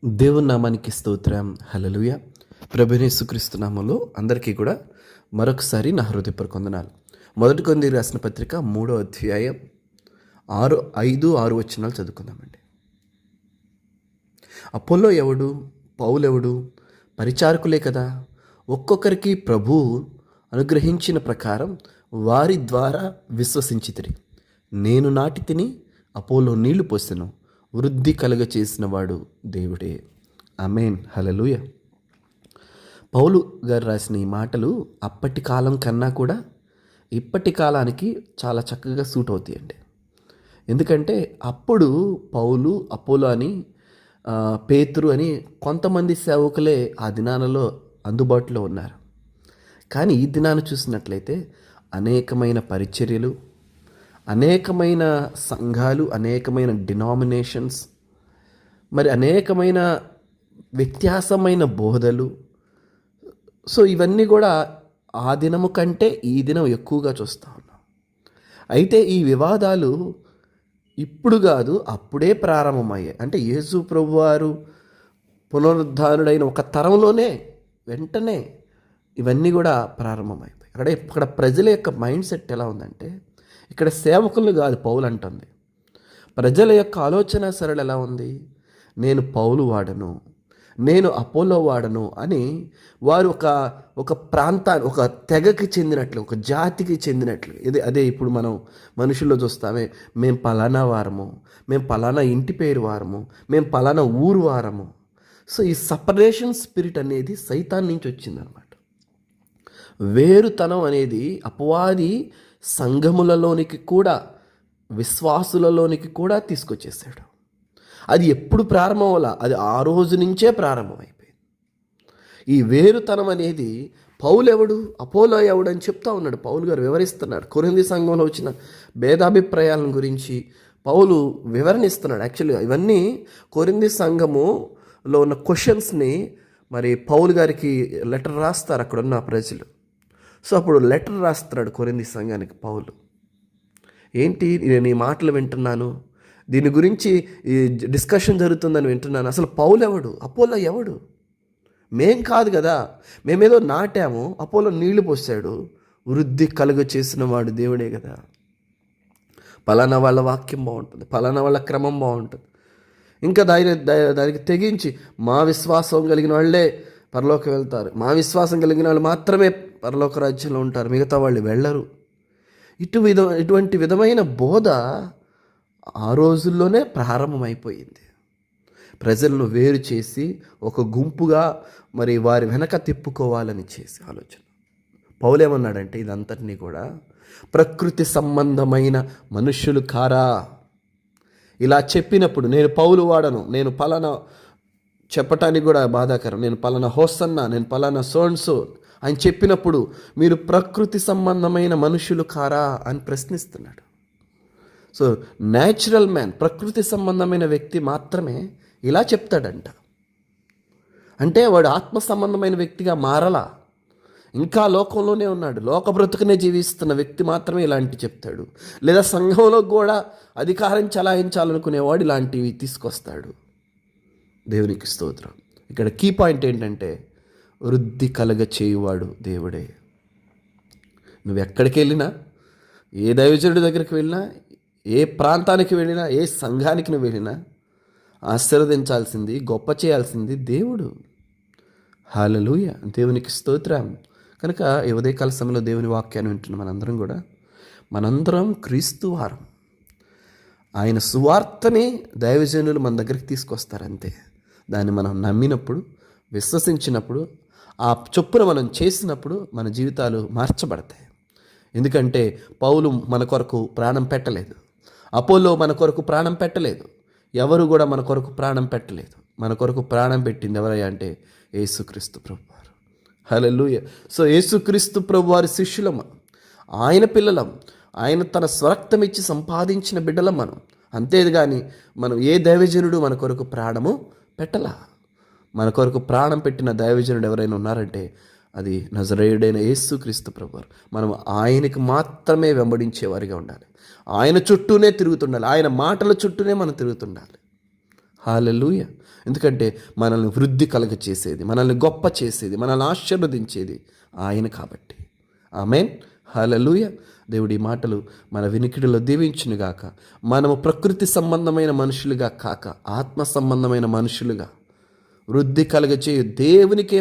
దేవుని నామానికి స్తోత్రం. హల్లెలూయా. ప్రభువైన యేసుక్రీస్తు నామములో అందరికీ కూడా మరొకసారి నా హృదయపూర్వక వందనాలు. మొదటి కొరింథీయులకు రాసిన పత్రిక 3వ అధ్యాయం 5-6 వచనాలు చదువుకుందామండి. అపోల్లో ఎవడు, పౌలెవడు? పరిచారకులే కదా. ఒక్కొక్కరికి ప్రభువు అనుగ్రహించిన ప్రకారం వారి ద్వారా విశ్వసించితిరి. నేను నాటి తిని, అపోలో నీళ్లు పోసెను, వృద్ధి కలుగ చేసిన వాడు దేవుడే. ఆమేన్. హల్లెలూయా. పౌలు గారు రాసిన ఈ మాటలు అప్పటి కాలం కన్నా కూడా ఇప్పటి కాలానికి చాలా చక్కగా సూట్ అవుతాయండి. ఎందుకంటే అప్పుడు పౌలు, అపోలో అని, పేతురు అని కొంతమంది సేవకులే ఆ దినాలలో అందుబాటులో ఉన్నారు. కానీ ఈ దినాన్ని చూసినట్లయితే అనేకమైన పరిచర్యలు, అనేకమైన సంఘాలు, అనేకమైన డినామినేషన్స్, మరి అనేకమైన వ్యత్యాసమైన బోధలు. సో ఇవన్నీ కూడా ఆ దినము కంటే ఈ దినం ఎక్కువగా చూస్తూ ఉన్నాం. అయితే ఈ వివాదాలు ఇప్పుడు కాదు, అప్పుడే ప్రారంభమయ్యాయి. అంటే యేసు ప్రభువారు పునరుద్ధానుడైన ఒక తరంలోనే వెంటనే ఇవన్నీ కూడా ప్రారంభమైపోయాయి. ఇక్కడ ప్రజల యొక్క మైండ్ సెట్ ఎలా ఉందంటే, ఇక్కడ సేవకులు కాదు పౌలు అంటుంది, ప్రజల యొక్క ఆలోచన సరళి ఎలా ఉంది? నేను పౌలు వాడను, నేను అపోలో వాడను అని వారు ఒక ప్రాంతాన్ని, ఒక తెగకి చెందినట్లు, ఒక జాతికి చెందినట్లు. అదే ఇప్పుడు మనం మనుషుల్లో చూస్తామే, మేము పలానా వారము, మేము పలానా ఇంటి పేరు వారము, మేము పలానా ఊరు వారము. సో ఈ సపరేషన్ స్పిరిట్ అనేది సైతాన్ నుంచి వచ్చిందనమాట. వేరుతనం అనేది అపవాది సంఘములలోనికి కూడా, విశ్వాసులలోనికి కూడా తీసుకొచ్చేసాడు. అది ఎప్పుడు ప్రారంభం అవ్వాల, అది ఆ రోజు నుంచే ప్రారంభమైపోయింది. ఈ వేరుతనం అనేది పౌలు ఎవడు, అపోలో ఎవడు అని చెప్తా ఉన్నాడు. పౌలు గారు వివరిస్తున్నాడు. కొరింథీ సంఘంలో వచ్చిన భేదాభిప్రాయాలను గురించి పౌలు వివరణ ఇస్తున్నాడు. యాక్చువల్గా ఇవన్నీ కొరింథీ సంఘములో ఉన్న క్వశ్చన్స్ని మరి పౌలు గారికి లెటర్ రాస్తారు అక్కడ ఉన్న ప్రజలు. సో అప్పుడు లెటర్ రాస్తున్నాడు కొరింథీ సంఘానికి పౌలు. ఏంటి, నేను ఈ మాటలు వింటున్నాను, దీని గురించి ఈ డిస్కషన్ జరుగుతుందని వింటున్నాను. అసలు పౌలు ఎవడు, అపోలో ఎవడు? మేం కాదు కదా, మేమేదో నాటాము, అపోలో నీళ్లు పోసాడు, వృద్ధి కలుగ చేసిన వాడు దేవుడే కదా. పలానా వాళ్ళ వాక్యం బాగుంటుంది, పలానా వాళ్ళ క్రమం బాగుంటుంది, ఇంకా దానికి తెగించి మా విశ్వాసం కలిగిన వాళ్ళే పరలోకి వెళ్తారు, మా విశ్వాసం కలిగిన వాళ్ళు మాత్రమే పరలోక రాజ్యంలో ఉంటారు, మిగతా వాళ్ళు వెళ్ళరు. ఇటువంటి విధమైన బోధ ఆ రోజుల్లోనే ప్రారంభమైపోయింది. ప్రజలను వేరు చేసి ఒక గుంపుగా మరి వారి వెనక తిప్పుకోవాలని చేసి ఆలోచన. పౌలేమన్నాడంటే, ఇదంతటినీ కూడా ప్రకృతి సంబంధమైన మనుష్యులు కారా. ఇలా చెప్పినప్పుడు నేను పౌలు వాడను, నేను పలానా, చెప్పటానికి కూడా బాధాకరం, నేను పలానా హోసన్నా, నేను పలానా సోన్సో అని చెప్పినప్పుడు మీరు ప్రకృతి సంబంధమైన మనుషులు కారా అని ప్రశ్నిస్తున్నాడు. సో న్యాచురల్ మ్యాన్, ప్రకృతి సంబంధమైన వ్యక్తి మాత్రమే ఇలా చెప్తాడంట. అంటే వాడు ఆత్మ సంబంధమైన వ్యక్తిగా మారలా, ఇంకా లోకంలోనే ఉన్నాడు, లోక బ్రతుకునే జీవిస్తున్న వ్యక్తి మాత్రమే ఇలాంటి చెప్తాడు. లేదా సంఘంలో కూడా అధికారం చలాయించాలనుకునేవాడు ఇలాంటివి తీసుకొస్తాడు. దేవునికి స్తోత్రం. ఇక్కడ కీ పాయింట్ ఏంటంటే, వృద్ధి కలగ చేయువాడు దేవుడే. నువ్వు ఎక్కడికి వెళ్ళినా, ఏ దైవజనుడి దగ్గరికి వెళ్ళినా, ఏ ప్రాంతానికి వెళ్ళినా, ఏ సంఘానికి నువ్వు వెళ్ళినా ఆశీర్వదించాల్సింది, గొప్ప చేయాల్సింది దేవుడు. హల్లెలూయా. దేవునికి స్తోత్రం. కనుక ఈ ఉదయకాల సమయంలో దేవుని వాక్యాన్ని వింటున్న మనందరం క్రీస్తు వారం. ఆయన సువార్తని దైవజనులు మన దగ్గరికి తీసుకొస్తారంతే. దాన్ని మనం నమ్మినప్పుడు, విశ్వసించినప్పుడు, ఆ చొప్పున మనం చేసినప్పుడు మన జీవితాలు మార్చబడతాయి. ఎందుకంటే పౌలు మన కొరకు ప్రాణం పెట్టలేదు, అపోలో మన కొరకు ప్రాణం పెట్టలేదు, ఎవరు కూడా మన కొరకు ప్రాణం పెట్టలేదు. మన కొరకు ప్రాణం పెట్టింది ఎవరయ్యా అంటే యేసుక్రీస్తు ప్రభువారు. హల్లెలూయా. సో యేసుక్రీస్తు ప్రభువారి శిష్యులం, ఆయన పిల్లలం, ఆయన తన స్వరక్తం ఇచ్చి సంపాదించిన బిడ్డలం మనం. అంతేగాని మనం ఏ దైవజనుడు మన కొరకు ప్రాణము పెట్టలా. మన కొరకు ప్రాణం పెట్టిన దైవజనుడు ఎవరైనా ఉన్నారంటే అది నజరేయుడైన యేసుక్రీస్తు ప్రభువారు. మనం ఆయనకి మాత్రమే వెంబడించేవారిగా ఉండాలి, ఆయన చుట్టూనే తిరుగుతుండాలి, ఆయన మాటల చుట్టూనే మనం తిరుగుతుండాలి. హల్లెలూయా. ఎందుకంటే మనల్ని వృద్ధి కలుగ చేసేది, మనల్ని గొప్ప చేసేది, మనల్ని ఆశీర్వదించేది ఆయన కాబట్టి. ఆమేన్. హల్లెలూయ. దేవుడి మాటలు మన వినికిడిలో దీవించునుగాక. మనము ప్రకృతి సంబంధమైన మనుషులుగా కాక ఆత్మ సంబంధమైన మనుషులుగా వృద్ధి కలుగ చేయు దేవునికే